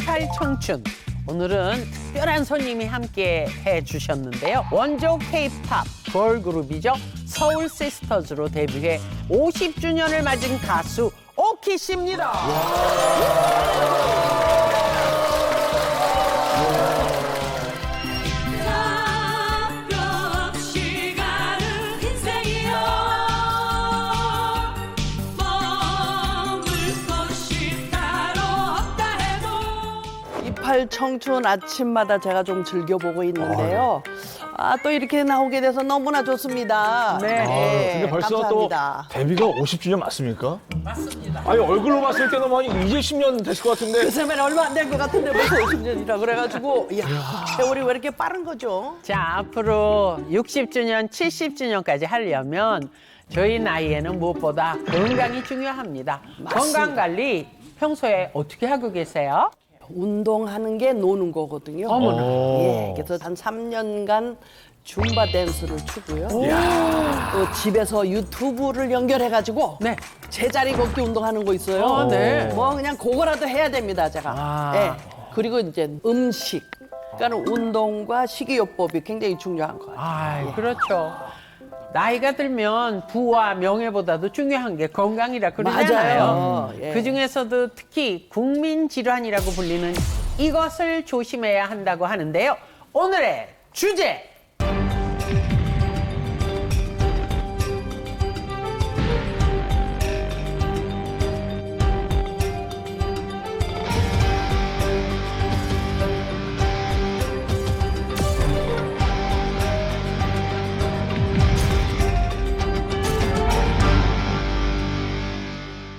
18청춘. 오늘은 특별한 손님이 함께 해주셨는데요. 원조 K-팝 걸그룹이죠. 서울 시스터즈로 데뷔해 50주년을 맞은 가수 오키 씨입니다. 청춘 아침마다 제가 좀 즐겨보고 있는데요. 또 이렇게 나오게 돼서 너무나 좋습니다. 네. 근데 벌써 감사합니다. 또 데뷔가 50주년 맞습니까? 맞습니다. 아니 얼굴로 봤을 때는 뭐 이제 10년 됐을 것 같은데. 그 세면 얼마 안 된 것 같은데 벌써 50년이라 그래가지고 이야, 세월이 왜 이렇게 빠른 거죠? 자, 앞으로 60주년, 70주년까지 하려면 저희 나이에는 무엇보다 건강이 중요합니다. 건강 관리 평소에 어떻게 하고 계세요? 운동하는 게 노는 거거든요. 어머나. 예, 그래서 한 3년간 줌바 댄스를 추고요. 또 집에서 유튜브를 연결해가지고 네. 제자리 걷기 운동하는 거 있어요. 네. 뭐 그냥 그거라도 해야 됩니다, 제가. 아. 예. 그리고 이제 음식. 그러니까 운동과 식이요법이 굉장히 중요한 것 같아요. 아, 그렇죠. 나이가 들면 부와 명예보다도 중요한 게 건강이라 그러잖아요. 맞아요. 예. 그중에서도 특히 국민질환이라고 불리는 이것을 조심해야 한다고 하는데요. 오늘의 주제!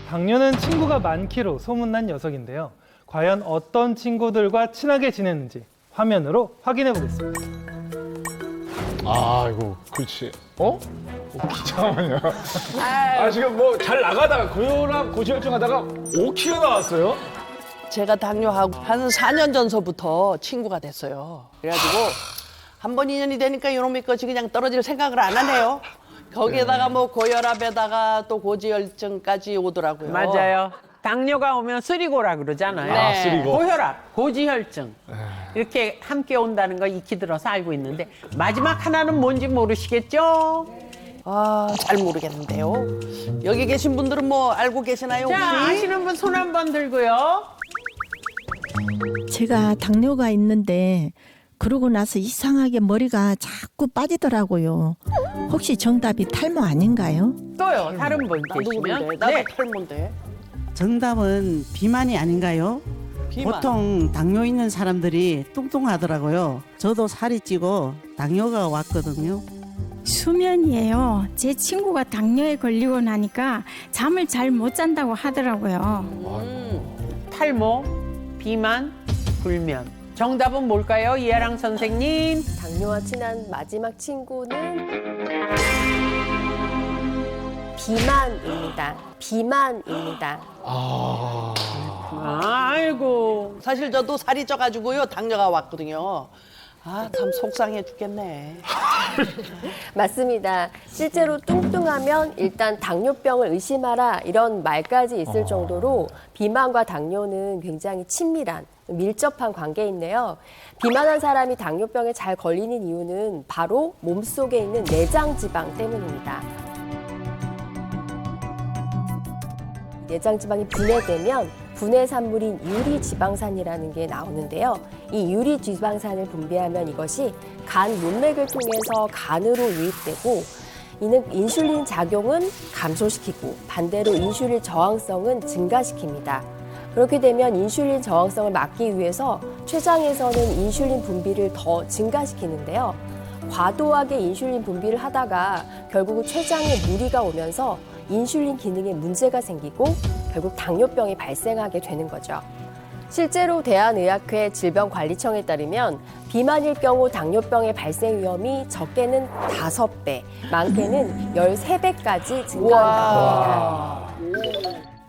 당뇨는 친구가 많기로 소문난 녀석인데요. 과연 어떤 친구들과 친하게 지내는지 화면으로 확인해 보겠습니다. 아이고 그렇지. 어? 잠깐만요. 지금 뭐 잘 나가다가 고혈압 고지혈증 하다가 5키가 나왔어요? 제가 당뇨하고 한 4년 전서부터 친구가 됐어요. 그래가지고 한 번 인연이 되니까 이놈의 것이 그냥 떨어질 생각을 안 하네요. 거기에다가 뭐 고혈압에다가 또 고지혈증까지 오더라고요. 맞아요. 당뇨가 오면 쓰리고라 그러잖아요. 네. 쓰리고. 고혈압, 고지혈증 이렇게 함께 온다는 거 익히 들어서 알고 있는데 마지막 하나는 뭔지 모르시겠죠? 잘 모르겠는데요. 여기 계신 분들은 뭐 알고 계시나요, 혹시? 자, 아시는 분 손 한번 들고요. 제가 당뇨가 있는데 그러고 나서 이상하게 머리가 자꾸 빠지더라고요. 혹시 정답이 탈모 아닌가요? 또요, 다른 분 나도 계시면. 그런데, 나도 네. 탈모인데. 정답은 비만이 아닌가요? 비만. 보통 당뇨 있는 사람들이 뚱뚱하더라고요. 저도 살이 찌고 당뇨가 왔거든요. 수면이에요. 제 친구가 당뇨에 걸리고 나니까 잠을 잘 못 잔다고 하더라고요. 탈모, 비만, 불면. 정답은 뭘까요, 이하랑 선생님? 당뇨와 친한 마지막 친구는 비만입니다. 비만입니다. 아이고. 사실 저도 살이 쪄가지고요, 당뇨가 왔거든요. 참 속상해 죽겠네. 맞습니다. 실제로 뚱뚱하면 일단 당뇨병을 의심하라 이런 말까지 있을 정도로 비만과 당뇨는 굉장히 친밀한 밀접한 관계인데요. 비만한 사람이 당뇨병에 잘 걸리는 이유는 바로 몸속에 있는 내장 지방 때문입니다. 내장 지방이 분해되면 분해 산물인 유리지방산이라는 게 나오는데요. 이 유리지방산을 분비하면 이것이 간 문맥을 통해서 간으로 유입되고 이는 인슐린 작용은 감소시키고 반대로 인슐린 저항성은 증가시킵니다. 그렇게 되면 인슐린 저항성을 막기 위해서 췌장에서는 인슐린 분비를 더 증가시키는데요. 과도하게 인슐린 분비를 하다가 결국은 췌장에 무리가 오면서 인슐린 기능에 문제가 생기고 결국 당뇨병이 발생하게 되는 거죠. 실제로 대한의학회 질병관리청에 따르면 비만일 경우 당뇨병의 발생 위험이 적게는 5배, 많게는 13배까지 증가한다고 합니다.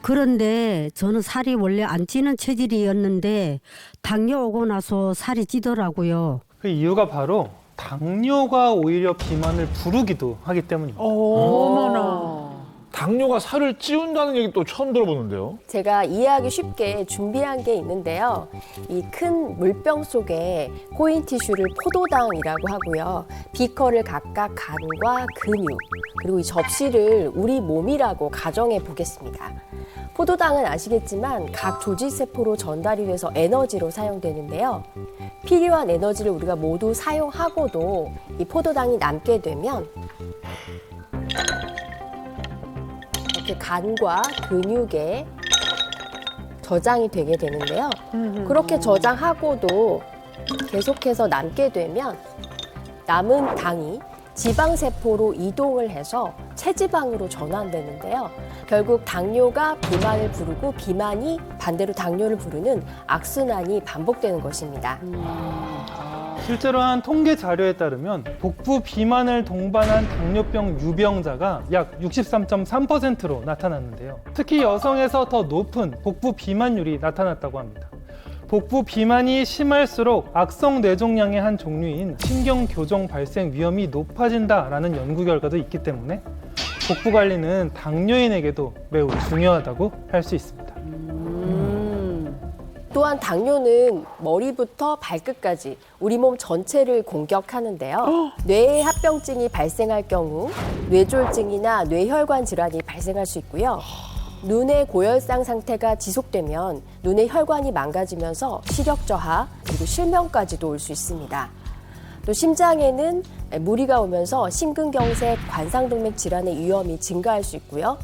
그런데 저는 살이 원래 안 찌는 체질이었는데 당뇨 오고 나서 살이 찌더라고요. 그 이유가 바로 당뇨가 오히려 비만을 부르기도 하기 때문입니다. 어머나. 당뇨가 살을 찌운다는 얘기 또 처음 들어보는데요. 제가 이해하기 쉽게 준비한 게 있는데요. 이 큰 물병 속에 코인 티슈를 포도당이라고 하고요. 비커를 각각 간과 근육, 그리고 이 접시를 우리 몸이라고 가정해 보겠습니다. 포도당은 아시겠지만 각 조직세포로 전달이 돼서 에너지로 사용되는데요. 필요한 에너지를 우리가 모두 사용하고도 이 포도당이 남게 되면 이렇게 간과 근육에 저장이 되게 되는데요. 그렇게 저장하고도 계속해서 남게 되면 남은 당이 지방세포로 이동을 해서 체지방으로 전환되는데요. 결국 당뇨가 비만을 부르고 비만이 반대로 당뇨를 부르는 악순환이 반복되는 것입니다. 실제로 한 통계 자료에 따르면 복부 비만을 동반한 당뇨병 유병자가 약 63.3%로 나타났는데요. 특히 여성에서 더 높은 복부 비만율이 나타났다고 합니다. 복부 비만이 심할수록 악성 뇌종양의 한 종류인 신경교정 발생 위험이 높아진다라는 연구 결과도 있기 때문에 복부 관리는 당뇨인에게도 매우 중요하다고 할 수 있습니다. 또한 당뇨는 머리부터 발끝까지 우리 몸 전체를 공격하는데요. 뇌의 합병증이 발생할 경우 뇌졸중이나 뇌혈관 질환이 발생할 수 있고요. 눈의 고혈상 상태가 지속되면 눈의 혈관이 망가지면서 시력 저하 그리고 실명까지도 올 수 있습니다. 또 심장에는 무리가 오면서 심근경색, 관상동맥 질환의 위험이 증가할 수 있고요.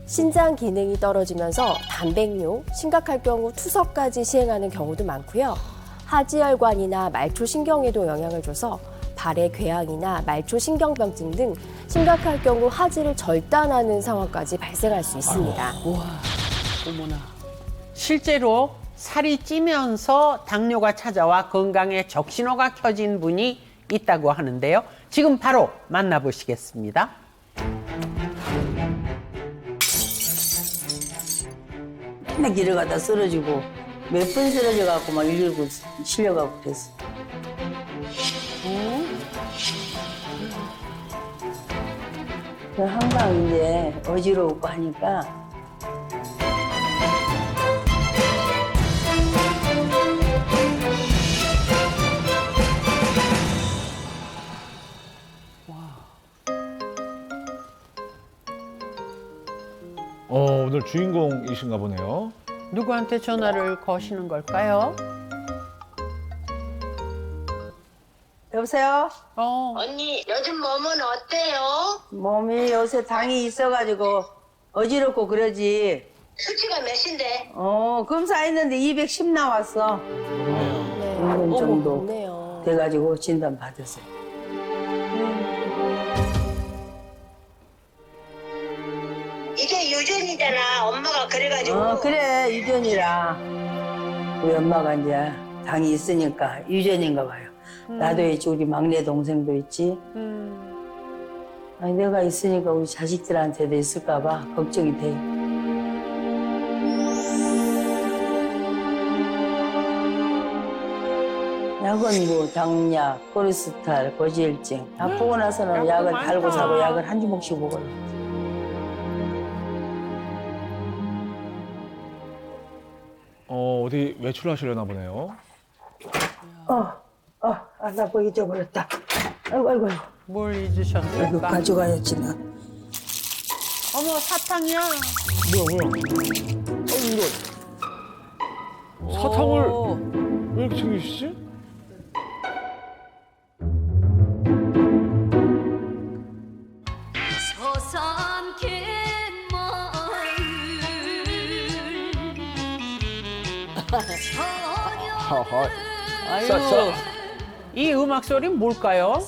신장 기능이 떨어지면서 단백뇨, 심각할 경우 투석까지 시행하는 경우도 많고요. 하지혈관이나 말초신경에도 영향을 줘서 발의 궤양이나 말초신경병증 등 심각할 경우 하지를 절단하는 상황까지 발생할 수 있습니다. 우와, 어머나. 실제로 살이 찌면서 당뇨가 찾아와 건강에 적신호가 켜진 분이 있다고 하는데요. 지금 바로 만나보시겠습니다. 맨날 길을 가다 쓰러지고 몇 번 쓰러져갖고 막 119 실려가고 그랬어. 항상 이제 어지럽고 하니까 오늘 주인공이신가 보네요. 누구한테 전화를 거시는 걸까요? 여보세요? 언니, 요즘 몸은 어때요? 몸이 요새 당이 있어가지고 어지럽고 그러지. 수치가 몇인데? 검사했는데 210 나왔어. 네. 1년 정도 좋네요. 돼가지고 진단 받았어요. 이게 유전이잖아. 엄마가 그래가지고. 그래 유전이라. 우리 엄마가 이제 당이 있으니까 유전인가 봐요. 나도 있지 우리 막내 동생도 있지. 아니, 내가 있으니까 우리 자식들한테도 있을까 봐 걱정이 돼. 약은 뭐 당약, 코레스테롤, 고지혈증 다 보고 나서는 약을 달고 사고 약을 한 주먹씩 먹어요. 어디 외출하시려나 보네요. 나 뭐 잊어버렸다. 아이고. 뭘 이거 잊으셨을까? 가져가야지 나. 어머, 사탕이야. 뭐야? 이거 사탕을 왜 이렇게 챙기시지? 아유, 이 음악 소리는 뭘까요?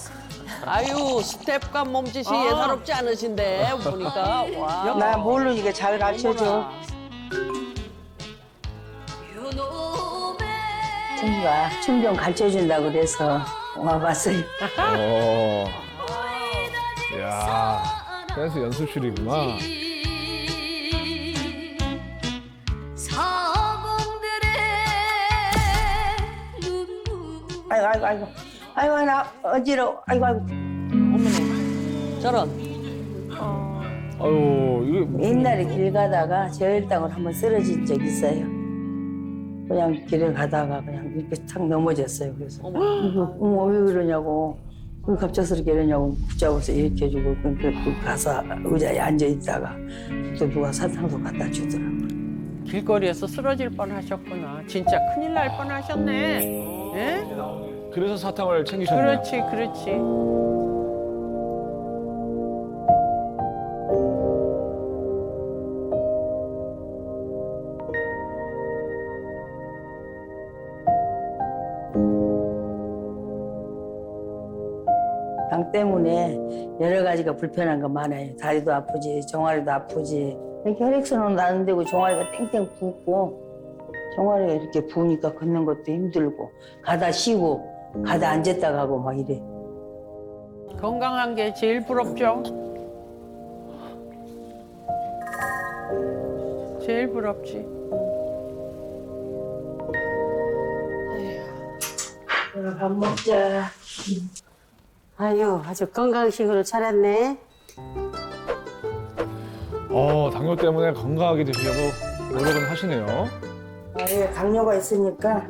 아유, 스텝과 몸짓이 예사롭지 않으신데 보니까 와. 나 모르니까 잘 가르쳐줘. 친구가 춤 좀 가르쳐준다고 그래서 와봤어요. 야, 댄스 연습실이구나. 아이고 나 어지러워. 아이고. 저런. 아유, 이게 옛날에 길 가다가 저혈당으로 한번 쓰러진 적 있어요. 그냥 길을 가다가 그냥 이렇게 탁 넘어졌어요. 그래서 어머 왜 그러냐고 왜 갑작스럽게 이러냐고 붙잡아서 일으켜주고 그 가서 의자에 앉아 있다가 또 누가 사탕도 갖다 주더라고요. 길거리에서 쓰러질 뻔하셨구나. 진짜 큰일 날 뻔하셨네. 예? 그래서 사탕을 챙기셨네요. 그렇지, 그렇지. 당 때문에 여러 가지가 불편한 거 많아요. 다리도 아프지, 종아리도 아프지. 이렇게 혈액순환 나는 데고 종아리가 땡땡 붓고 종아리가 이렇게 부으니까 걷는 것도 힘들고 가다 쉬고 가다 앉았다 가고 막 이래. 건강한 게 제일 부럽죠. 제일 부럽지. 그럼 밥 먹자. 아유, 아주 건강식으로 차렸네. 당뇨 때문에 건강하게 드시려고 노력은 하시네요. 아예 당뇨가 있으니까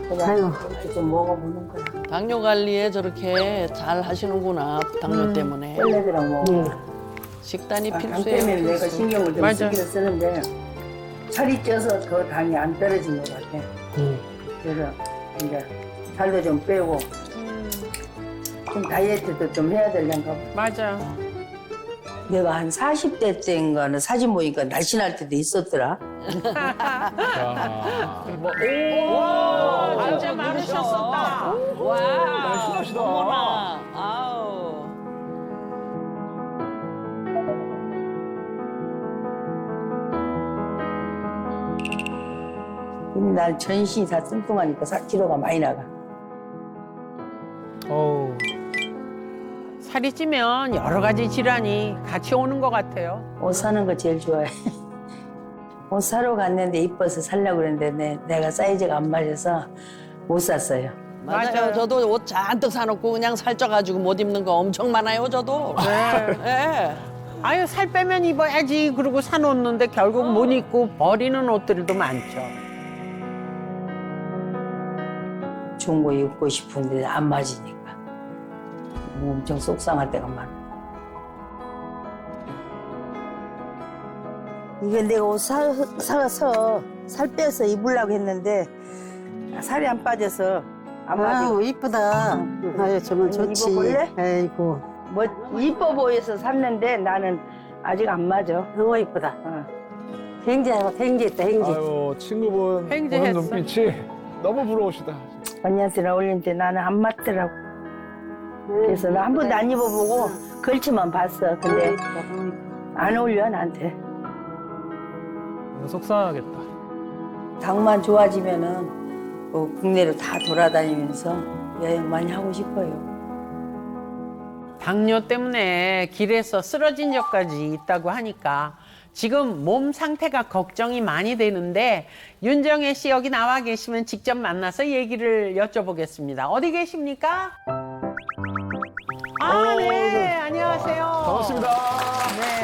그냥 이렇게 좀 먹어보는 거야. 당뇨 관리에 저렇게 잘 하시는구나. 당뇨 때문에. 샐러드랑 먹어. 식단이 당 필수예요. 때문에 내가 필수. 신경을 좀 맞아. 쓰기를 쓰는데 살이 쪄서 더 당이 안 떨어진 것 같아. 그래서 이제 살도 좀 빼고 좀 다이어트도 좀 해야 되려나 봐. 맞아. 내가 한 40대 때인가는 사진 보니까 날씬할 때도 있었더라. 야, 진짜 많으셨었다. 와. 날씬하시다. 어머나. 아우. 날 전신이 다 뚱뚱하니까 4kg가 많이 나가. 어우, 살이 찌면 여러 가지 질환이 같이 오는 것 같아요. 옷 사는 거 제일 좋아해. 옷 사러 갔는데 이뻐서 살려고 그랬는데 내가 사이즈가 안 맞아서 못 샀어요. 맞아요. 맞아요. 저도 옷 잔뜩 사놓고 그냥 살쪄가지고 못 입는 거 엄청 많아요, 저도. 네. 예. 아유, 살 빼면 입어야지. 그러고 사놓는데 결국 못 입고 버리는 옷들도 많죠. 좋은 거 입고 싶은데 안 맞으니까 엄청 속상할 때가 많아. 이게 내가 옷 사서 살 빼서 입으려고 했는데 살이 안 빠져서 안 맞아. 아유, 이쁘다. 아유, 정말 좋지. 입어볼래? 아이고, 뭐 이뻐 보여서 샀는데 나는 아직 안 맞아. 너무 이쁘다. 행지했다, 행지. 아유, 친구분 보는 횡재했어. 눈빛이 너무 부러우시다. 언니한테 어울리는데 나는 안 맞더라고. 그래서 나 한 번도 안 입어보고 걸치만 봤어. 근데 안 어울려 나한테. 속상하겠다. 당만 좋아지면은 뭐 국내로 다 돌아다니면서 여행 많이 하고 싶어요. 당뇨 때문에 길에서 쓰러진 적까지 있다고 하니까 지금 몸 상태가 걱정이 많이 되는데 윤정혜 씨 여기 나와 계시면 직접 만나서 얘기를 여쭤보겠습니다. 어디 계십니까? 아, 네. 안녕하세요. 반갑습니다. 네.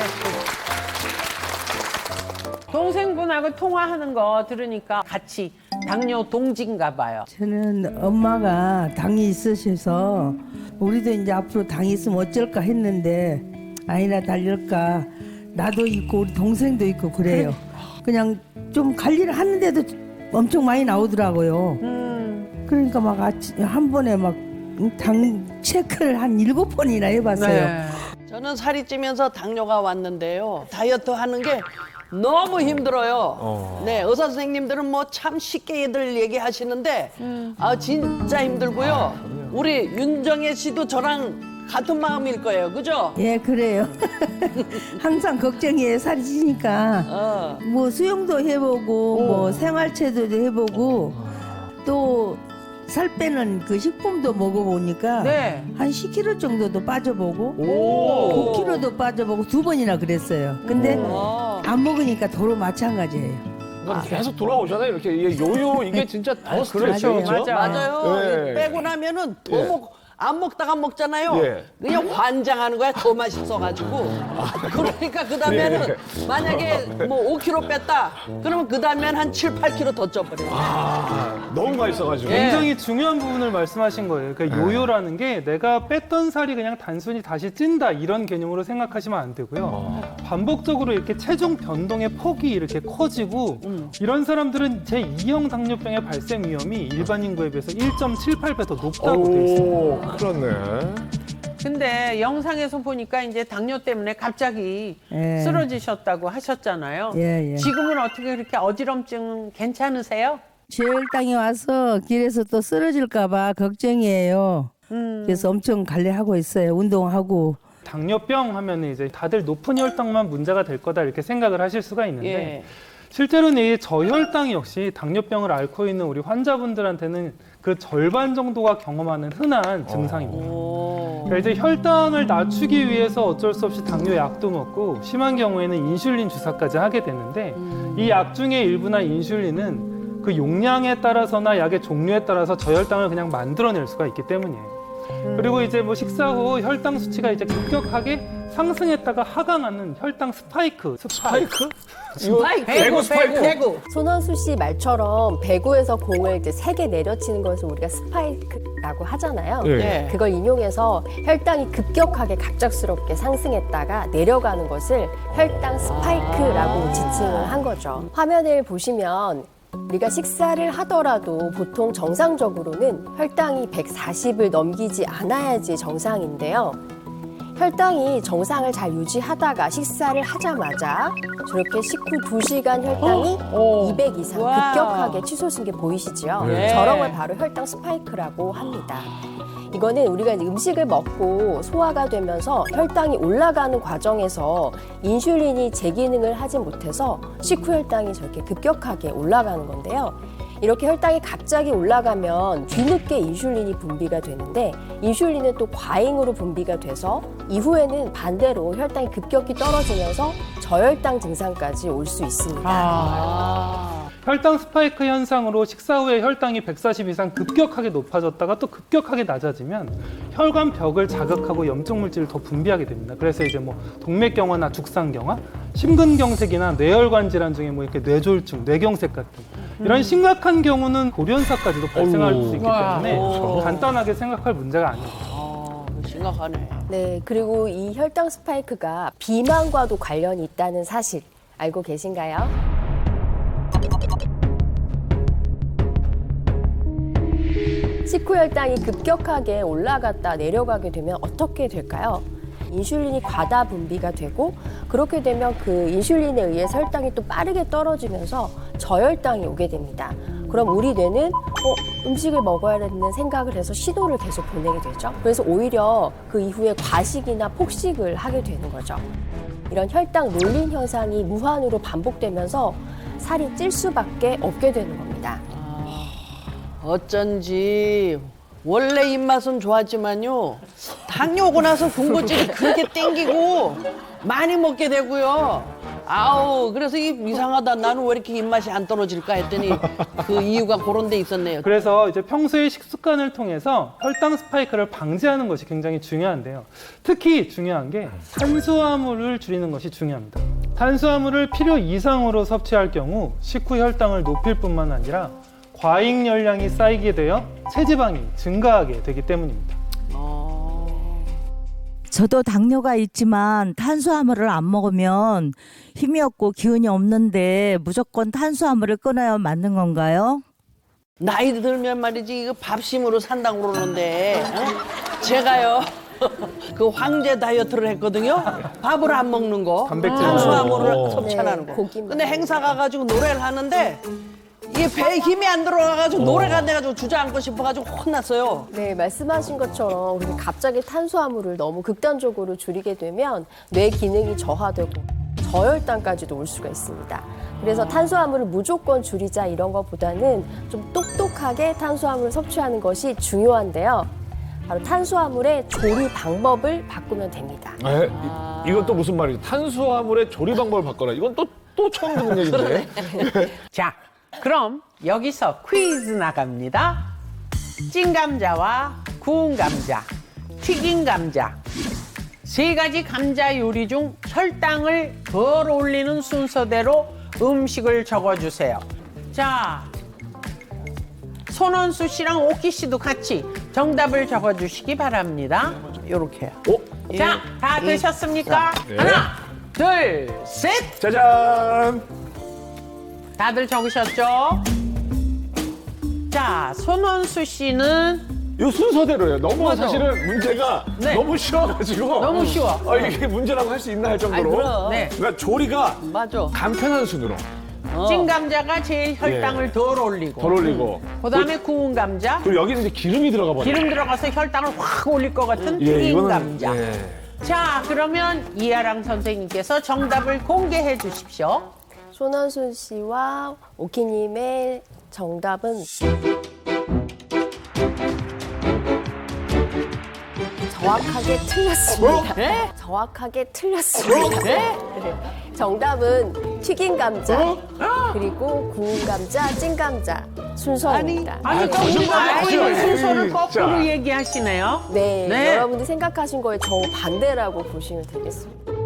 동생분하고 통화하는 거 들으니까 같이 당뇨 동지인가 봐요. 저는 엄마가 당이 있으셔서 우리도 이제 앞으로 당이 있으면 어쩔까 했는데 아니나 달릴까 나도 있고 우리 동생도 있고 그래요. 그냥 좀 관리를 하는데도 엄청 많이 나오더라고요. 그러니까 막 한 번에 막 당 체크를 한 7번이나 해봤어요. 네. 저는 살이 찌면서 당뇨가 왔는데요. 다이어트 하는 게 너무 힘들어요. 네, 의사 선생님들은 뭐 참 쉽게들 얘기하시는데 아 진짜 힘들고요. 우리 윤정혜 씨도 저랑 같은 마음일 거예요, 그죠? 예, 그래요. 항상 걱정이에요. 살이 찌니까. 뭐 수영도 해보고 뭐 생활체도 해보고 또 살 빼는 그 식품도 먹어보니까 네. 한 10kg 정도도 빠져보고 오. 9kg도 빠져보고 2번이나 그랬어요. 근데 안 먹으니까 도로 마찬가지예요. 그러니까 계속 돌아오잖아요. 이렇게 이게 요요 이게 진짜 더 스트레스. 그렇죠. 그렇죠? 맞아. 맞아요. 네. 빼고 나면은 더 예. 먹고 안 먹다가 먹잖아요. 예. 그냥 환장하는 거야. 더 맛있어가지고. 그러니까 그 다음에는 만약에 뭐 5kg 뺐다. 그러면 그 다음엔 한 7, 8kg 더 쪄버려요. 너무 맛있어가지고. 굉장히 중요한 부분을 말씀하신 거예요. 그러니까 요요라는 게 내가 뺐던 살이 그냥 단순히 다시 찐다 이런 개념으로 생각하시면 안 되고요. 반복적으로 이렇게 체중 변동의 폭이 이렇게 커지고 이런 사람들은 제2형 당뇨병의 발생 위험이 일반 인구에 비해서 1.78배 더 높다고 돼 있습니다. 그렇네. 근데 영상에서 보니까 이제 당뇨 때문에 갑자기 예. 쓰러지셨다고 하셨잖아요. 예, 예. 지금은 어떻게 그렇게 어지럼증 괜찮으세요? 저혈당이 와서 길에서 또 쓰러질까봐 걱정이에요. 그래서 엄청 관리하고 있어요. 운동하고. 당뇨병 하면 이제 다들 높은 혈당만 문제가 될 거다 이렇게 생각을 하실 수가 있는데 예. 실제로는 이 저혈당 역시 당뇨병을 앓고 있는 우리 환자분들한테는 그 절반 정도가 경험하는 흔한 증상입니다. 그러니까 이제 혈당을 낮추기 위해서 어쩔 수 없이 당뇨 약도 먹고 심한 경우에는 인슐린 주사까지 하게 되는데 이 약 중에 일부나 인슐린은 그 용량에 따라서나 약의 종류에 따라서 저혈당을 그냥 만들어낼 수가 있기 때문이에요. 그리고 이제 뭐 식사 후 혈당 수치가 이제 급격하게 상승했다가 하강하는 혈당 스파이크. 배구 스파이크. 배구. 손원수 씨 말처럼 배구에서 공을 이제 세게 내려치는 것을 우리가 스파이크라고 하잖아요. 예. 그걸 인용해서 혈당이 급격하게 갑작스럽게 상승했다가 내려가는 것을 혈당 스파이크라고 지칭을 한 거죠. 화면을 보시면 우리가 식사를 하더라도 보통 정상적으로는 혈당이 140을 넘기지 않아야지 정상인데요. 혈당이 정상을 잘 유지하다가 식사를 하자마자 저렇게 식후 2시간 혈당이 200 이상 와. 급격하게 치솟은 게 보이시죠? 네. 저런 걸 바로 혈당 스파이크라고 합니다. 이거는 우리가 이제 음식을 먹고 소화가 되면서 혈당이 올라가는 과정에서 인슐린이 제 기능을 하지 못해서 식후 혈당이 저렇게 급격하게 올라가는 건데요. 이렇게 혈당이 갑자기 올라가면 뒤늦게 인슐린이 분비가 되는데 인슐린은 또 과잉으로 분비가 돼서 이후에는 반대로 혈당이 급격히 떨어지면서 저혈당 증상까지 올 수 있습니다. 혈당 스파이크 현상으로 식사 후에 혈당이 140 이상 급격하게 높아졌다가 또 급격하게 낮아지면 혈관 벽을 자극하고 염증 물질을 더 분비하게 됩니다. 그래서 이제 뭐 동맥경화나 죽상경화, 심근경색이나 뇌혈관 질환 중에 뭐 이렇게 뇌졸중, 뇌경색 같은 이런 심각한 경우는 돌연사까지도 발생할 수 있기 때문에 간단하게 생각할 문제가 아닙니다. 심각하네. 네, 그리고 이 혈당 스파이크가 비만과도 관련이 있다는 사실 알고 계신가요? 식후 혈당이 급격하게 올라갔다 내려가게 되면 어떻게 될까요? 인슐린이 과다 분비가 되고 그렇게 되면 그 인슐린에 의해서 혈당이 또 빠르게 떨어지면서 저혈당이 오게 됩니다. 그럼 우리 뇌는 음식을 먹어야 된다는 생각을 해서 신호를 계속 보내게 되죠. 그래서 오히려 그 이후에 과식이나 폭식을 하게 되는 거죠. 이런 혈당 놀림 현상이 무한으로 반복되면서 살이 찔 수밖에 없게 되는 겁니다. 어쩐지 원래 입맛은 좋았지만요. 당뇨 오고 나서 군것질이 그렇게 땡기고 많이 먹게 되고요. 아우 그래서 이상하다. 나는 왜 이렇게 입맛이 안 떨어질까 했더니 그 이유가 그런 데 있었네요. 그래서 이제 평소의 식습관을 통해서 혈당 스파이크를 방지하는 것이 굉장히 중요한데요. 특히 중요한 게 탄수화물을 줄이는 것이 중요합니다. 탄수화물을 필요 이상으로 섭취할 경우 식후 혈당을 높일 뿐만 아니라 과잉 열량이 쌓이게 되어 체지방이 증가하게 되기 때문입니다. 저도 당뇨가 있지만 탄수화물을 안 먹으면 힘이 없고 기운이 없는데 무조건 탄수화물을 끊어야 맞는 건가요? 나이 들면 말이지 이거 밥심으로 산다고 그러는데 제가요 그 황제 다이어트를 했거든요. 밥을 안 먹는 거, 탄수화물을 섭취 안 하는 거. 근데 행사 가가지고 노래를 하는데 이게 배에 힘이 안 들어가가지고 노래가 안 돼가지고 주저앉고 싶어가지고 혼났어요. 네, 말씀하신 것처럼 그렇게 갑자기 탄수화물을 너무 극단적으로 줄이게 되면 뇌 기능이 저하되고 저혈당까지도 올 수가 있습니다. 그래서 탄수화물을 무조건 줄이자 이런 것보다는 좀 똑똑하게 탄수화물을 섭취하는 것이 중요한데요. 바로 탄수화물의 조리 방법을 바꾸면 됩니다. 이건 또 무슨 말이죠? 탄수화물의 조리 방법을 바꿔라. 이건 또 처음 듣는 얘기인데. 자, 그럼 여기서 퀴즈 나갑니다. 찐감자와 구운 감자, 튀긴 감자. 3가지 감자 요리 중 혈당을 덜 올리는 순서대로 음식을 적어주세요. 자, 손원수 씨랑 오키 씨도 같이 정답을 적어주시기 바랍니다. 요렇게요. 자, 다 되셨습니까? 네. 하나, 둘, 셋! 짜잔! 다들 적으셨죠? 자, 손원수 씨는 이 순서대로예요. 너무 맞아. 사실은 문제가 네. 너무 쉬워가지고. 너무 쉬워. 이게 문제라고 할 수 있나 할 정도로. 그럼. 네. 그러니까 조리가 맞아. 간편한 순으로 찐 감자가 제일 혈당을 예. 덜 올리고 덜 올리고. 그다음에 구운 감자 그리고 여기는 이제 기름이 들어가 버려. 기름 들어가서 혈당을 확 올릴 것 같은 예, 튀긴 이거는 감자. 예. 자, 그러면 이하랑 선생님께서 정답을 공개해 주십시오. 손원순 씨와 오키님의 정답은 정확하게 틀렸습니다. 네? 정확하게 틀렸습니다. 네? 정답은 튀긴 감자, 그리고 구운 감자, 찐 감자 순서입니다. 아니, 또 거짓말 우리가 알고 있는 하세요. 순서를 진짜. 거꾸로 얘기하시네요. 네, 네. 여러분들이 생각하신 거에 정반대라고 보시면 되겠습니다.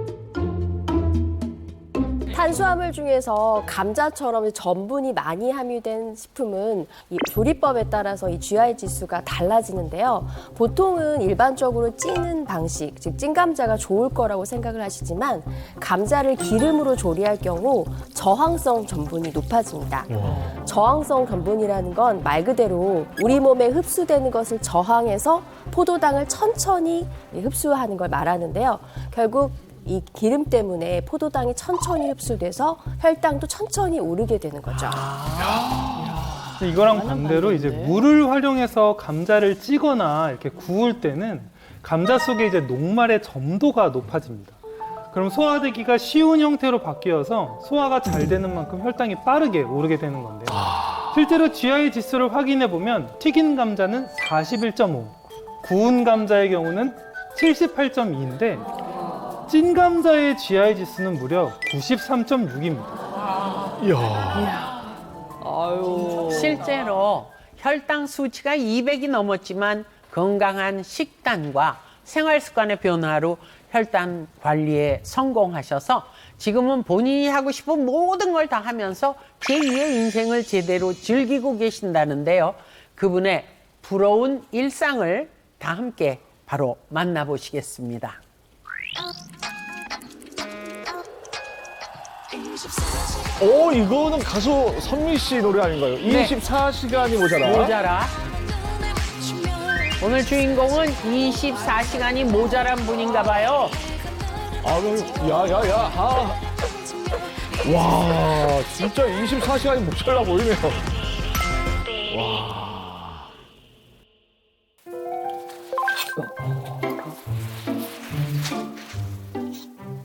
탄수화물 중에서 감자처럼 전분이 많이 함유된 식품은 이 조리법에 따라서 이 GI 지수가 달라지는데요. 보통은 일반적으로 찌는 방식, 즉 찐감자가 좋을 거라고 생각을 하시지만 감자를 기름으로 조리할 경우 저항성 전분이 높아집니다. 저항성 전분이라는 건 말 그대로 우리 몸에 흡수되는 것을 저항해서 포도당을 천천히 흡수하는 걸 말하는데요. 결국 이 기름 때문에 포도당이 천천히 흡수돼서 혈당도 천천히 오르게 되는 거죠. 이거랑 반대로 이제 물을 활용해서 감자를 찌거나 이렇게 구울 때는 감자 속에 이제 녹말의 점도가 높아집니다. 그럼 소화되기가 쉬운 형태로 바뀌어서 소화가 잘 되는 만큼 혈당이 빠르게 오르게 되는 건데요. 실제로 GI 지수를 확인해 보면 튀긴 감자는 41.5, 구운 감자의 경우는 78.2인데 찐 감자의 GI 지수는 무려 93.6입니다. 아유. 실제로 혈당 수치가 200이 넘었지만 건강한 식단과 생활 습관의 변화로 혈당 관리에 성공하셔서 지금은 본인이 하고 싶은 모든 걸 다 하면서 제2의 인생을 제대로 즐기고 계신다는데요. 그분의 부러운 일상을 다 함께 바로 만나보시겠습니다. 이거는 가수 선미 씨 노래 아닌가요? 네. 24시간이 모자라. 모자라. 오늘 주인공은 24시간이 모자란 분인가 봐요. 야야야. 와, 진짜 24시간이 모자라 보이네요.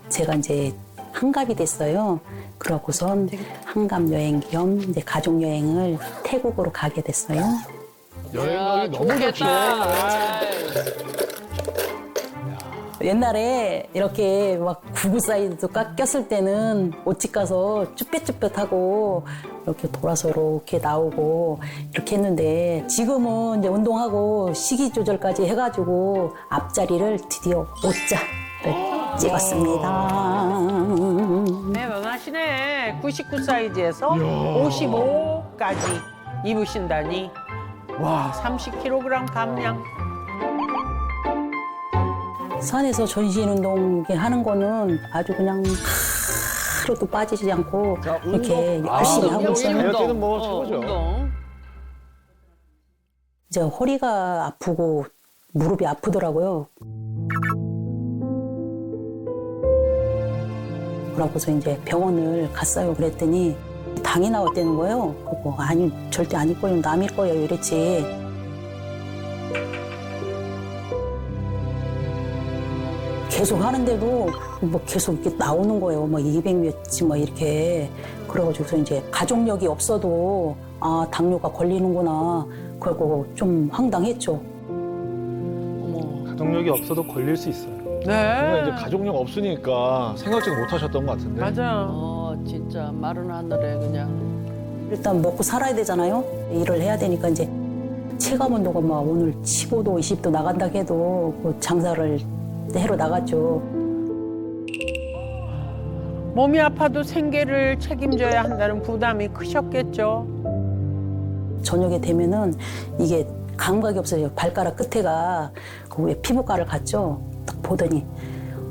제가 이제 한갑이 됐어요. 그러고선 한갑 여행 겸 이제 가족 여행을 태국으로 가게 됐어요. 여행 가기 너무 좋죠. 옛날에 이렇게 막 구구 사이드도 꼈을 때는 옷집 가서 쭈뼛쭈뼛하고 이렇게 돌아서 이렇게 나오고 이렇게 했는데 지금은 이제 운동하고 식이 조절까지 해가지고 앞자리를 드디어 5자를 찍었습니다. 대단하시네. 99 사이즈에서 55까지 입으신다니. 와, 30kg 감량. 산에서 전신 운동 하는 거는 아주 그냥 하루도 빠지지 않고 이렇게 열심히 하고 있어요. 다이어트는 뭐 최고죠. 운동. 이제 허리가 아프고 무릎이 아프더라고요. 그러고서 이제 병원을 갔어요. 그랬더니 당이 나왔다는 거예요. 그리고 아니 절대 아닐 거예요. 남일 거예요. 이랬지. 계속 하는데도 뭐 계속 이렇게 나오는 거예요. 뭐 200몇지 뭐 이렇게. 그래가지고서 이제 가족력이 없어도 아 당뇨가 걸리는구나. 그러고 좀 황당했죠. 가족력이 없어도 걸릴 수 있어요. 그러니까 이제 가족력 없으니까 생각지도 못하셨던 것 같은데. 맞아요. 진짜 마른 하늘에 그냥. 일단 먹고 살아야 되잖아요. 일을 해야 되니까 이제 체감 온도가 막 오늘 15도, 20도 나간다 해도 그 장사를 해러 나갔죠. 몸이 아파도 생계를 책임져야 한다는 부담이 크셨겠죠. 저녁에 되면은 이게 감각이 없어요. 발가락 끝에가 그 왜 피부과를 갔죠. 딱 보더니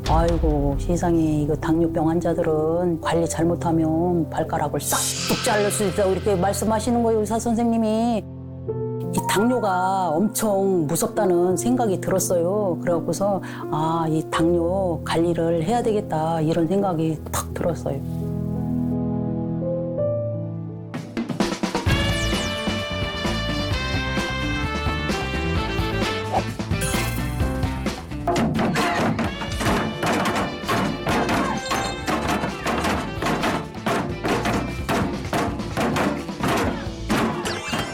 아이고 세상에 이거 당뇨병 환자들은 관리 잘못하면 발가락을 싹둑 자를 수 있다고 이렇게 말씀하시는 거예요. 의사 선생님이. 이 당뇨가 엄청 무섭다는 생각이 들었어요. 그래갖고서 아, 이 당뇨 관리를 해야 되겠다 이런 생각이 탁 들었어요.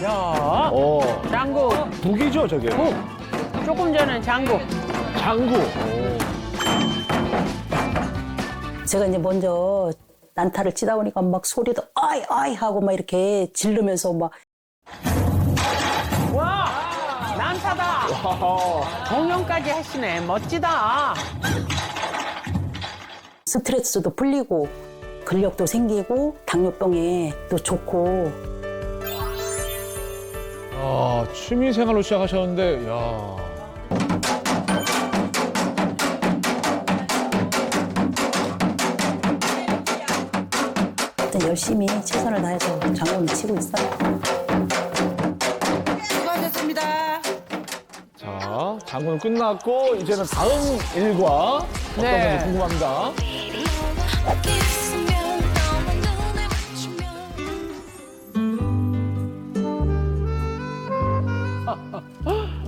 야, 장구. 북이죠, 저게? 북. 조금 전에 장구. 장구. 제가 이제 먼저 난타를 치다 보니까 막 소리도 아이 아이 하고 막 이렇게 지르면서 막 와, 난타다. 공연까지 하시네. 멋지다. 스트레스도 풀리고 근력도 생기고 당뇨병에 또 좋고. 아, 취미 생활로 시작하셨는데, 야. 일단 열심히 최선을 다해서 장구는 치고 있어요. 수고하셨습니다. 자, 장구는 끝났고, 이제는 다음 일과 어떤 네. 건지 궁금합니다.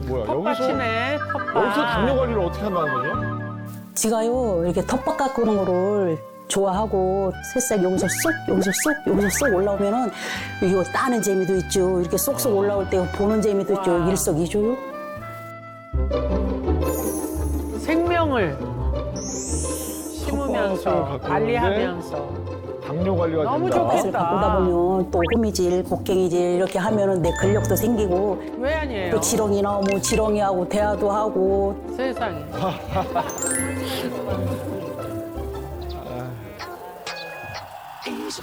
뭐야, 텃밭이네, 텃밭. 여기서 당뇨 관리를 어떻게 한다는 거죠? 지가요 이렇게 텃밭 가꾸는 거를 좋아하고 새싹 여기서 쏙 여기서 쏙 여기서 쏙 올라오면은 이거 따는 재미도 있죠. 이렇게 쏙쏙 올라올 때 보는 재미도 있죠. 일석이조요. 생명을 텃밭을 심으면서 가꾸는데 관리하면서 당뇨 관리가 너무 된다. 좋겠다. 밭을 가꾸다 보면 또 호미질, 곡괭이질 이렇게 하면은 내 근력도 생기고 왜 아니에요? 또 지렁이 나오면 지렁이하고 대화도 하고 세상에.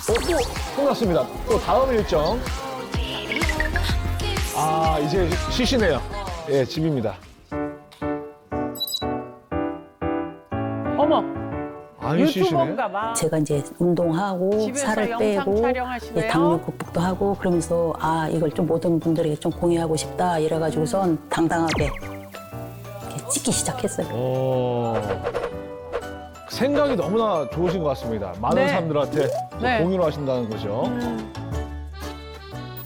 또 끝났습니다. 또 다음 일정. 아, 이제 쉬시네요. 예, 집입니다. 어머, 안 쉬시네. 유튜버인가 봐. 제가 이제 운동하고 집에서 살을 영상 빼고 촬영하시네요? 당뇨 극복도 하고 그러면서 아 이걸 좀 모든 분들에게 좀 공유하고 싶다 이래가지고선 당당하게 이렇게 찍기 시작했어요. 생각이 너무나 좋으신 것 같습니다. 많은 네. 사람들한테 네. 공유를 하신다는 거죠.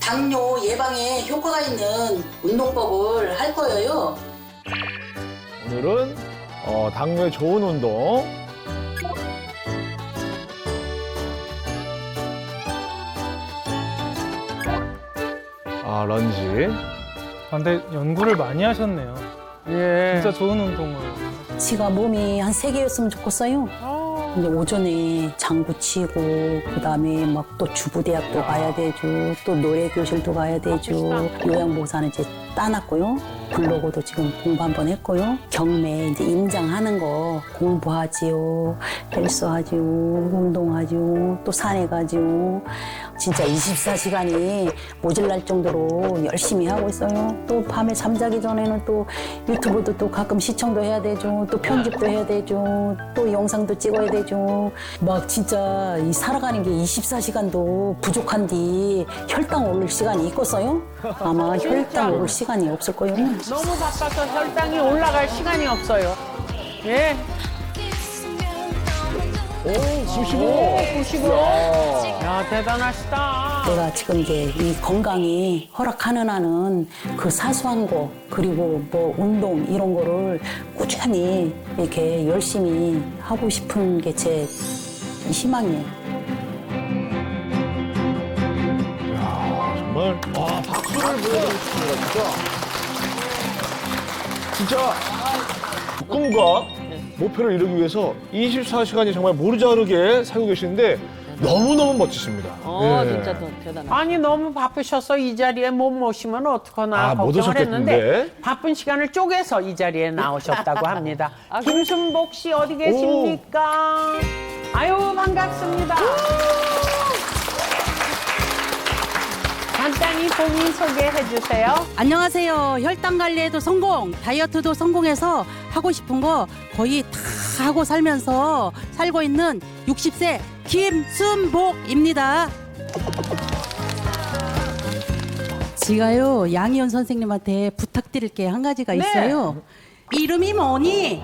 당뇨 예방에 효과가 있는 운동법을 할 거예요. 오늘은 당뇨에 좋은 운동. 아, 런지. 아, 근데 연구를 많이 하셨네요. 예. 진짜 좋은 운동을. 지가 몸이 한 3개였으면 좋겠어요. 이제 오전에 장구 치고 그다음에 막 또 주부대학도 가야 되죠. 또 노래교실도 가야 되죠. 요양보호사는 이제 따놨고요. 블로그도 지금 공부 한번 했고요. 경매 이제 임장하는 거 공부하지요. 헬스하지요. 운동하지요. 또 산에 가지요. 진짜 24시간이 모질랄 정도로 열심히 하고 있어요. 또 밤에 잠자기 전에는 또 유튜브도 또 가끔 시청도 해야 되죠. 또 편집도 해야 되죠. 또 영상도 찍어야 되죠. 막 진짜 이 살아가는 게 24시간도 부족한디 혈당 오를 시간이 있겠어요? 아마 혈당 오를 시간이 없을 거예요. 너무 바빠서 혈당이 올라갈 시간이 없어요. 예. 오, 95. 오, 95. 야, 대단하시다. 내가 지금 이제 이 건강이 허락하는 한은 그 사소한 거 그리고 뭐 운동 이런 거를 꾸준히 이렇게 열심히 하고 싶은 게 제 희망이에요. 정말 박수를 보여드리고 싶습니다. 진짜 꿈과 목표를 이루기 위해서 24시간이 정말 모르자르게 살고 계시는데 너무너무 멋지십니다. 예. 진짜 대단하다. 아니 너무 바쁘셔서 이 자리에 못 모시면 어떡하나 못 걱정을 오셨겠는데. 했는데 바쁜 시간을 쪼개서 이 자리에 나오셨다고 합니다. 김순복 씨 어디 계십니까? 아유 반갑습니다. 간단히 본인 소개해 주세요. 안녕하세요. 혈당 관리에도 성공, 다이어트도 성공해서 하고 싶은 거 거의 다 하고 살고 있는 60세 김순복입니다. 제가요 양희연 선생님한테 부탁드릴 게 한 가지가 있어요. 이름이 뭐니?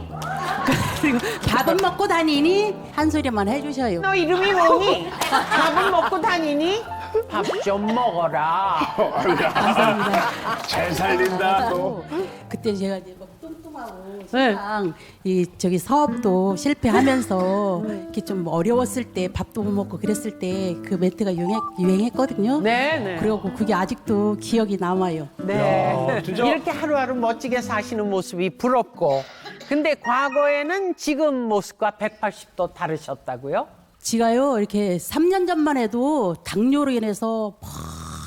그리고 밥은 먹고 다니니? 한 소리만 해주셔요. 너 이름이 뭐니? 밥은 먹고 다니니? 밥 좀 먹어라. 감사합니다. 잘 살린다, 또. 그때 제가 이제 막 뚱뚱하고 신랑 이 저기 사업도 실패하면서 이렇게 좀 어려웠을 때 밥도 못 먹고 그랬을 때 그 멘트가 유행했거든요. 네. 그리고 그게 아직도 기억이 남아요. 네. 야, 진짜. 이렇게 하루하루 멋지게 사시는 모습이 부럽고. 근데 과거에는 지금 모습과 180도 다르셨다고요? 제가요 이렇게 3년 전만 해도 당뇨로 인해서 막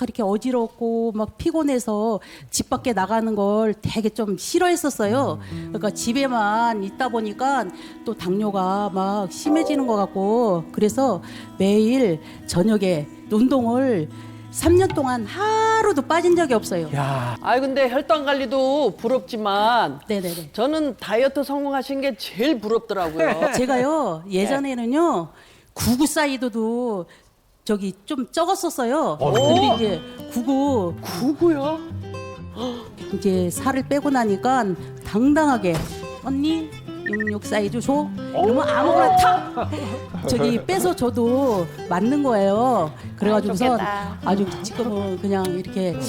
이렇게 어지럽고 막 피곤해서 집 밖에 나가는 걸 되게 좀 싫어했었어요. 그러니까 집에만 있다 보니까 또 당뇨가 막 심해지는 것 같고 그래서 매일 저녁에 운동을 3년 동안 하루도 빠진 적이 없어요. 아이 근데 혈당 관리도 부럽지만 네네네. 저는 다이어트 성공하신 게 제일 부럽더라고요. 제가요 예전에는요 구구사이드도 저기 좀 적었었어요. 근데 이제 구구요? 이제 살을 빼고 나니까 당당하게 언니 66 사이즈 줘. 이러면 아무거나 탁 저기 빼서 줘도 맞는 거예요. 그래가지고서 아주 지금은 그냥 이렇게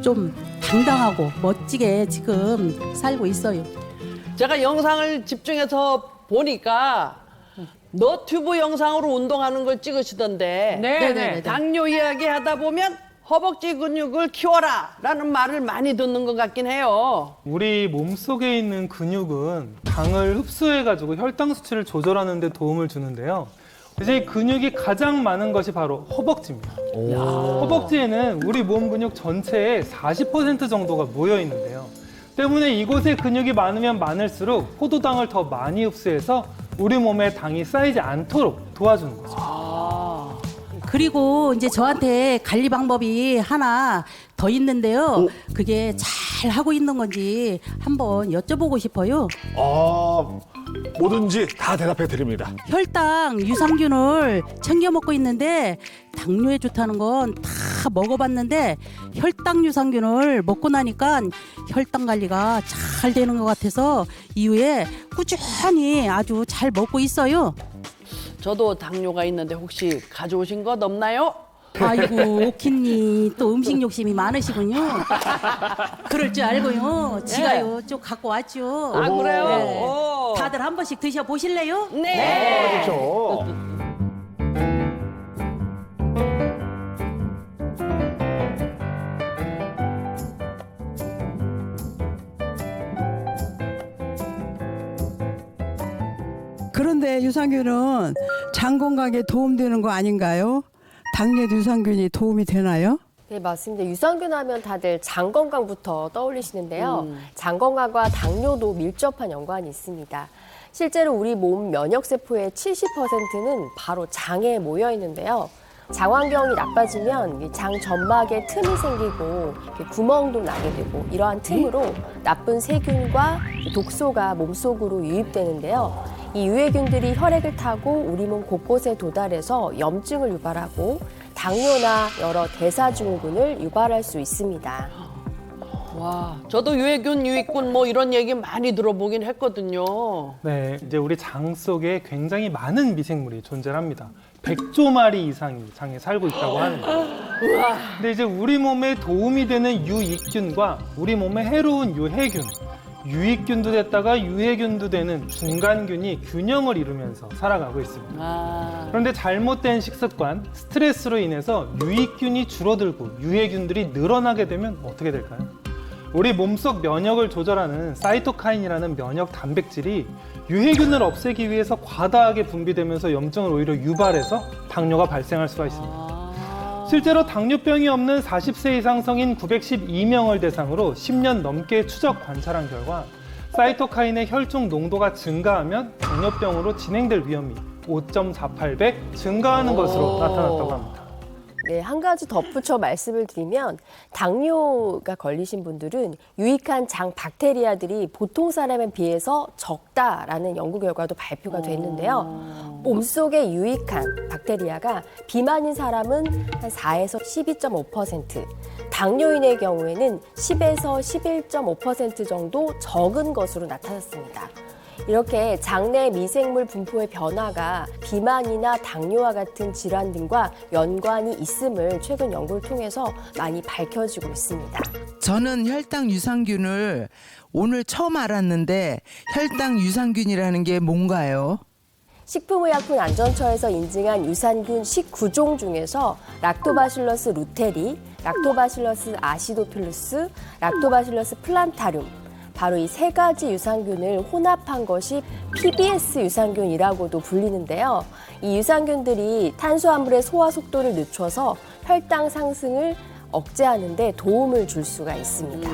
좀 당당하고 멋지게 지금 살고 있어요. 제가 영상을 집중해서 보니까 너튜브 영상으로 운동하는 걸 찍으시던데 네네. 당뇨 이야기 하다 보면 허벅지 근육을 키워라 라는 말을 많이 듣는 것 같긴 해요. 우리 몸속에 있는 근육은 당을 흡수해가지고 혈당 수치를 조절하는 데 도움을 주는데요. 그래서 이 근육이 가장 많은 것이 바로 허벅지입니다. 허벅지에는 우리 몸 근육 전체의 40% 정도가 모여 있는데요. 때문에 이곳에 근육이 많으면 많을수록 포도당을 더 많이 흡수해서 우리 몸에 당이 쌓이지 않도록 도와주는 거죠. 그리고 이제 저한테 관리 방법이 하나 더 있는데요. 그게 잘 하고 있는 건지 한번 여쭤보고 싶어요. 뭐든지 다 대답해 드립니다. 혈당 유산균을 챙겨 먹고 있는데 당뇨에 좋다는 건 다 먹어봤는데 혈당 유산균을 먹고 나니까 혈당 관리가 잘 되는 것 같아서 이후에 꾸준히 아주 잘 먹고 있어요. 저도 당뇨가 있는데 혹시 가져오신 것 없나요? 아이고 오키님 또 음식 욕심이 많으시군요. 그럴 줄 알고요. 지가요 좀 갖고 왔죠. 아 그래요? 네. 오. 다들 한 번씩 드셔보실래요? 네. 그렇죠. 그런데 유산균은 장 건강에 도움되는 거 아닌가요? 당뇨 유산균이 도움이 되나요? 네, 맞습니다. 유산균 하면 다들 장 건강부터 떠올리시는데요. 장 건강과 당뇨도 밀접한 연관이 있습니다. 실제로 우리 몸 면역세포의 70%는 바로 장에 모여 있는데요. 장 환경이 나빠지면 이 장 점막에 틈이 생기고 구멍도 나게 되고 이러한 틈으로 나쁜 세균과 독소가 몸속으로 유입되는데요. 이 유해균들이 혈액을 타고 우리 몸 곳곳에 도달해서 염증을 유발하고 당뇨나 여러 대사증후군을 유발할 수 있습니다. 와, 저도 유해균, 유익균 뭐 이런 얘기 많이 들어보긴 했거든요. 네, 이제 우리 장 속에 굉장히 많은 미생물이 존재합니다. 100조 마리 이상이 장에 살고 있다고 하는데. 근데 이제 우리 몸에 도움이 되는 유익균과 우리 몸에 해로운 유해균, 유익균도 됐다가 유해균도 되는 중간균이 균형을 이루면서 살아가고 있습니다. 그런데 잘못된 식습관, 스트레스로 인해서 유익균이 줄어들고 유해균들이 늘어나게 되면 어떻게 될까요? 우리 몸속 면역을 조절하는 사이토카인이라는 면역 단백질이 유해균을 없애기 위해서 과다하게 분비되면서 염증을 오히려 유발해서 당뇨가 발생할 수가 있습니다. 실제로 당뇨병이 없는 40세 이상 성인 912명을 대상으로 10년 넘게 추적 관찰한 결과 사이토카인의 혈중 농도가 증가하면 당뇨병으로 진행될 위험이 5.48배 증가하는 것으로 나타났다고 합니다. 네, 한 가지 덧붙여 말씀을 드리면 당뇨가 걸리신 분들은 유익한 장 박테리아들이 보통 사람에 비해서 적다라는 연구 결과도 발표가 됐는데요. 몸속에 유익한 박테리아가 비만인 사람은 한 4에서 12.5%, 당뇨인의 경우에는 10에서 11.5% 정도 적은 것으로 나타났습니다. 이렇게 장내 미생물 분포의 변화가 비만이나 당뇨와 같은 질환 등과 연관이 있음을 최근 연구를 통해서 많이 밝혀지고 있습니다. 저는 혈당 유산균을 오늘 처음 알았는데 혈당 유산균이라는 게 뭔가요? 식품의약품안전처에서 인증한 유산균 19종 중에서 락토바실러스 루테리, 락토바실러스 아시도필루스, 락토바실러스 플란타륨, 바로 이 세 가지 유산균을 혼합한 것이 PBS 유산균이라고도 불리는데요. 이 유산균들이 탄수화물의 소화 속도를 늦춰서 혈당 상승을 억제하는 데 도움을 줄 수가 있습니다.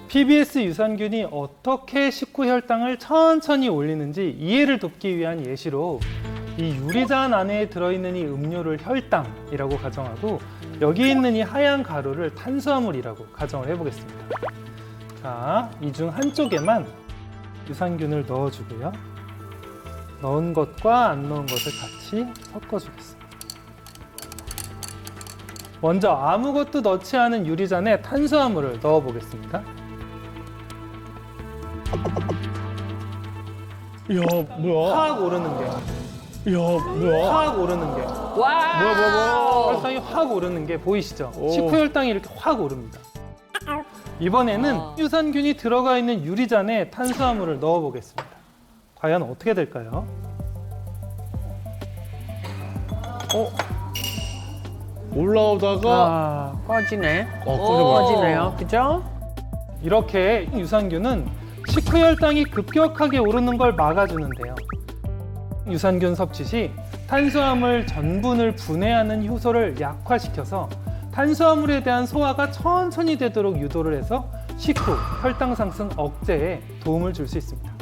PBS 유산균이 어떻게 식후 혈당을 천천히 올리는지 이해를 돕기 위한 예시로 이 유리잔 안에 들어있는 이 음료를 혈당이라고 가정하고 여기 있는 이 하얀 가루를 탄수화물이라고 가정을 해보겠습니다. 자, 이 중 한쪽에만 유산균을 넣어주고요. 넣은 것과 안 넣은 것을 같이 섞어주겠습니다. 먼저 아무것도 넣지 않은 유리잔에 탄수화물을 넣어보겠습니다. 이야, 뭐야? 확 오르는 게. 이야, 뭐야? 확 오르는 게. 와! 뭐야? 혈당이 확 오르는 게 보이시죠? 식후 혈당이 이렇게 확 오릅니다. 이번에는 유산균이 들어가 있는 유리잔에 탄수화물을 넣어보겠습니다. 과연 어떻게 될까요? 올라오다가 꺼지네. 꺼져버려. 꺼지네요. 그죠? 이렇게 유산균은 식후 혈당이 급격하게 오르는 걸 막아주는데요. 유산균 섭취 시 탄수화물 전분을 분해하는 효소를 약화시켜서 탄수화물에 대한 소화가 천천히 되도록 유도를 해서 식후 혈당 상승 억제에 도움을 줄 수 있습니다.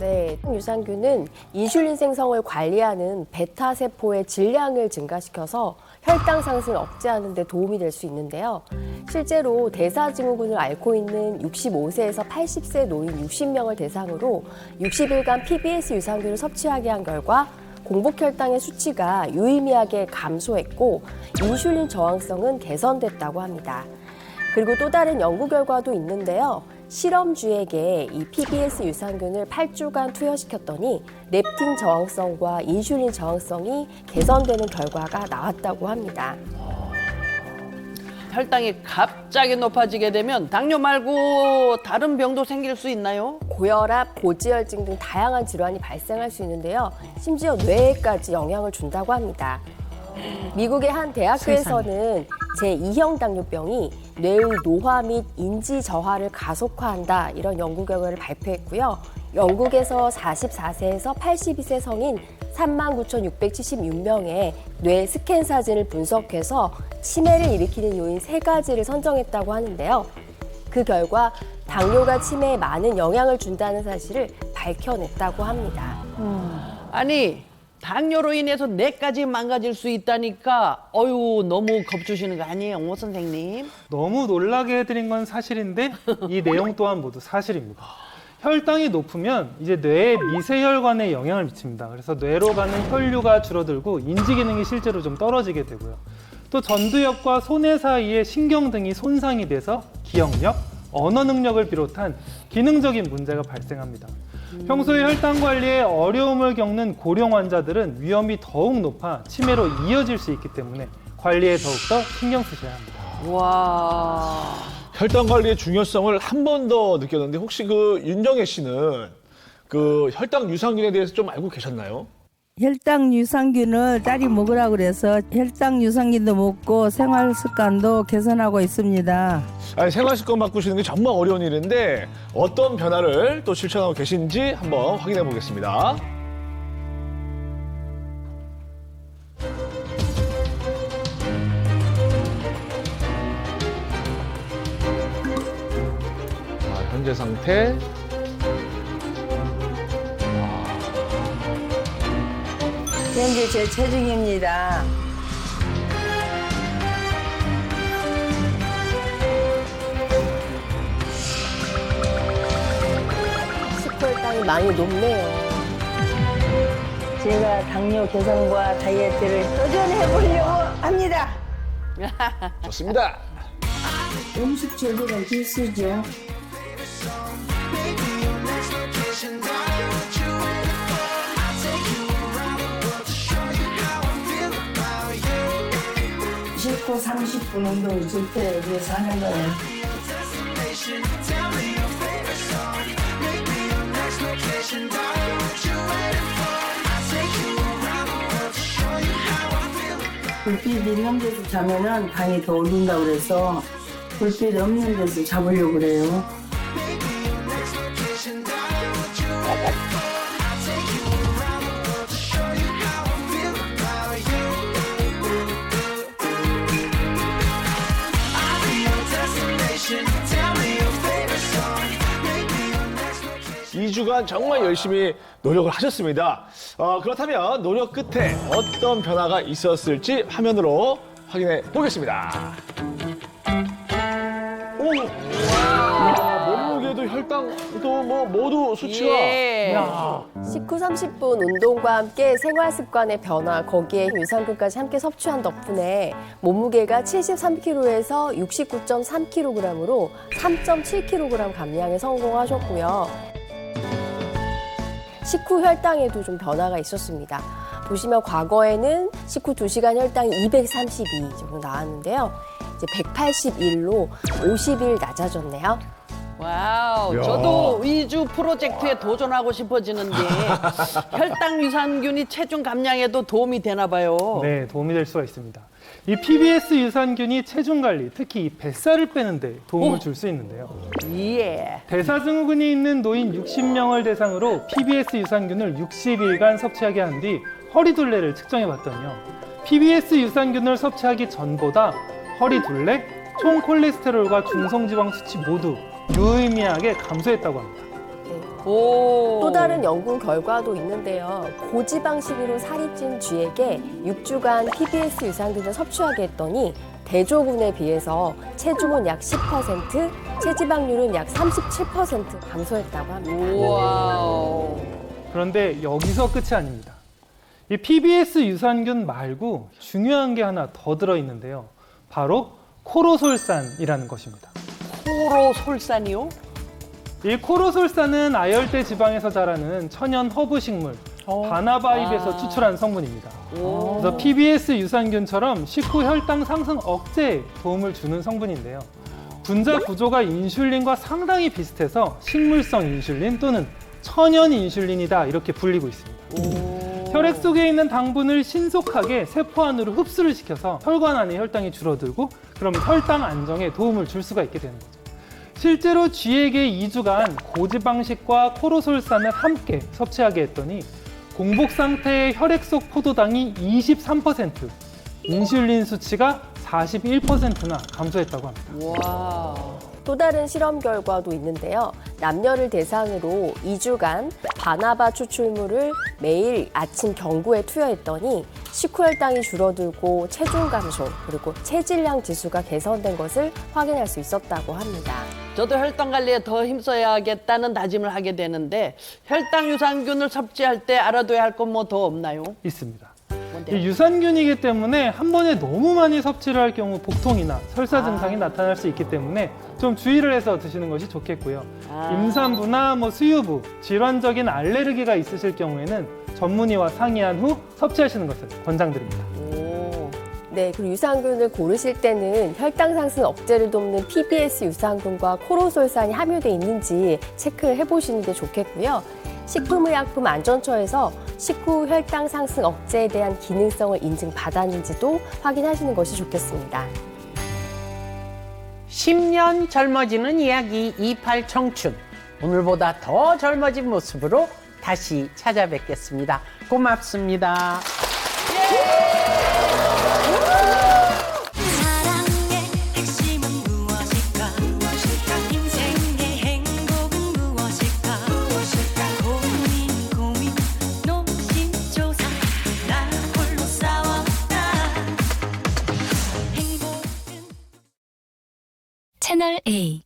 네, 유산균은 인슐린 생성을 관리하는 베타 세포의 질량을 증가시켜서 혈당 상승을 억제하는 데 도움이 될 수 있는데요. 실제로 대사증후군을 앓고 있는 65세에서 80세 노인 60명을 대상으로 60일간 PBS 유산균을 섭취하게 한 결과 공복 혈당의 수치가 유의미하게 감소했고 인슐린 저항성은 개선됐다고 합니다. 그리고 또 다른 연구 결과도 있는데요. 실험주에게 이 PBS 유산균을 8주간 투여시켰더니 렙틴 저항성과 인슐린 저항성이 개선되는 결과가 나왔다고 합니다. 혈당이 갑자기 높아지게 되면 당뇨 말고 다른 병도 생길 수 있나요? 고혈압, 고지혈증 등 다양한 질환이 발생할 수 있는데요. 심지어 뇌에까지 영향을 준다고 합니다. 미국의 한 대학교에서는 제2형 당뇨병이 뇌의 노화 및 인지 저하를 가속화한다 이런 연구 결과를 발표했고요. 영국에서 44세에서 82세 성인 39,676명의 뇌 스캔 사진을 분석해서 치매를 일으키는 요인 3가지를 선정했다고 하는데요. 그 결과 당뇨가 치매에 많은 영향을 준다는 사실을 밝혀냈다고 합니다. 아니 당뇨로 인해서 뇌까지 망가질 수 있다니까 너무 겁주시는 거 아니에요, 오 선생님? 너무 놀라게 해드린 건 사실인데 이 내용 또한 모두 사실입니다. 혈당이 높으면 이제 뇌의 미세혈관에 영향을 미칩니다. 그래서 뇌로 가는 혈류가 줄어들고 인지 기능이 실제로 좀 떨어지게 되고요. 또 전두엽과 소뇌 사이의 신경 등이 손상이 돼서 기억력, 언어 능력을 비롯한 기능적인 문제가 발생합니다. 평소에 혈당 관리에 어려움을 겪는 고령 환자들은 위험이 더욱 높아 치매로 이어질 수 있기 때문에 관리에 더욱더 신경 쓰셔야 합니다. 와. 혈당 관리의 중요성을 한 번 더 느꼈는데 혹시 그 윤정혜 씨는 그 혈당 유산균에 대해서 좀 알고 계셨나요? 혈당 유산균을 딸이 먹으라고 그래서 혈당 유산균도 먹고 생활 습관도 개선하고 있습니다. 아니, 생활 습관 바꾸시는 게 정말 어려운 일인데 어떤 변화를 또 실천하고 계신지 한번 확인해 보겠습니다. 자, 현재 상태. 현재 제 체중입니다. 식후혈당이 많이 높네요. 제가 당뇨 개선과 다이어트를 도전해 보려고 합니다. 좋습니다. 음식 재배가 필수죠. 씻고 30분 운동이 좋대 위해서 하는 거예요. 불빛 있는 데서 자면은 당이 더 오른다고 그래서 불빛 없는 데서 잡으려고 그래요. 이 주간 정말 열심히 노력을 하셨습니다. 그렇다면 노력 끝에 어떤 변화가 있었을지 화면으로 확인해 보겠습니다. 오! 몸무게도 혈당도 뭐 모두 수치가. 예. 식후 30분 운동과 함께 생활 습관의 변화, 거기에 유산균까지 함께 섭취한 덕분에 몸무게가 73kg에서 69.3kg으로 3.7kg 감량에 성공하셨고요. 식후 혈당에도 좀 변화가 있었습니다. 보시면 과거에는 식후 2시간 혈당이 232 정도 나왔는데요. 이제 181로 50일 낮아졌네요. 와우, 야. 저도 위주 프로젝트에 도전하고 싶어지는데 혈당 유산균이 체중 감량에도 도움이 되나 봐요. 네, 도움이 될 수가 있습니다. 이 PBS 유산균이 체중 관리, 특히 이 뱃살을 빼는 데 도움을 줄 수 있는데요. 예. 대사증후군이 있는 노인 60명을 대상으로 PBS 유산균을 60일간 섭취하게 한 뒤 허리둘레를 측정해 봤더니요. PBS 유산균을 섭취하기 전보다 허리둘레, 총 콜레스테롤과 중성지방 수치 모두 유의미하게 감소했다고 합니다. 또 다른 연구 결과도 있는데요. 고지방식으로 살이 찐 쥐에게 6주간 PBS 유산균을 섭취하게 했더니 대조군에 비해서 체중은 약 10%, 체지방률은 약 37% 감소했다고 합니다. 와우. 그런데 여기서 끝이 아닙니다. 이 PBS 유산균 말고 중요한 게 하나 더 들어있는데요. 바로 코로솔산이라는 것입니다. 코로솔산이요? 이 코로솔산은 아열대 지방에서 자라는 천연 허브 식물 바나바잎에서 추출한 성분입니다. 그래서 PBS 유산균처럼 식후 혈당 상승 억제에 도움을 주는 성분인데요. 분자 구조가 인슐린과 상당히 비슷해서 식물성 인슐린 또는 천연 인슐린이다 이렇게 불리고 있습니다. 혈액 속에 있는 당분을 신속하게 세포 안으로 흡수를 시켜서 혈관 안의 혈당이 줄어들고 그럼 혈당 안정에 도움을 줄 수가 있게 되는 거죠. 실제로 쥐에게 2주간 고지방식과 코로솔산을 함께 섭취하게 했더니 공복 상태의 혈액 속 포도당이 23%, 인슐린 수치가 41%나 감소했다고 합니다. 와. 또 다른 실험 결과도 있는데요. 남녀를 대상으로 2주간 바나바 추출물을 매일 아침 경구에 투여했더니 식후혈당이 줄어들고 체중 감소 그리고 체질량 지수가 개선된 것을 확인할 수 있었다고 합니다. 저도 혈당 관리에 더 힘써야겠다는 다짐을 하게 되는데 혈당 유산균을 섭취할 때 알아둬야 할 건 뭐 더 없나요? 있습니다. 뭔데요? 이 유산균이기 때문에 한 번에 너무 많이 섭취를 할 경우 복통이나 설사 증상이 나타날 수 있기 때문에 좀 주의를 해서 드시는 것이 좋겠고요. 임산부나 수유부, 질환적인 알레르기가 있으실 경우에는 전문의와 상의한 후 섭취하시는 것을 권장드립니다. 네, 그리고 유산균을 고르실 때는 혈당 상승 억제를 돕는 PBS 유산균과 코로솔산이 함유돼 있는지 체크를 해보시는 게 좋겠고요. 식품의약품안전처에서 식후 혈당 상승 억제에 대한 기능성을 인증받았는지도 확인하시는 것이 좋겠습니다. 10년 젊어지는 이야기 28 청춘. 오늘보다 더 젊어진 모습으로 다시 찾아뵙겠습니다. 고맙습니다. 사랑의 핵심은 무엇일까? 인생의 행복은 무엇일까? 고민 노심초사 나 홀로 싸웠다. 채널 A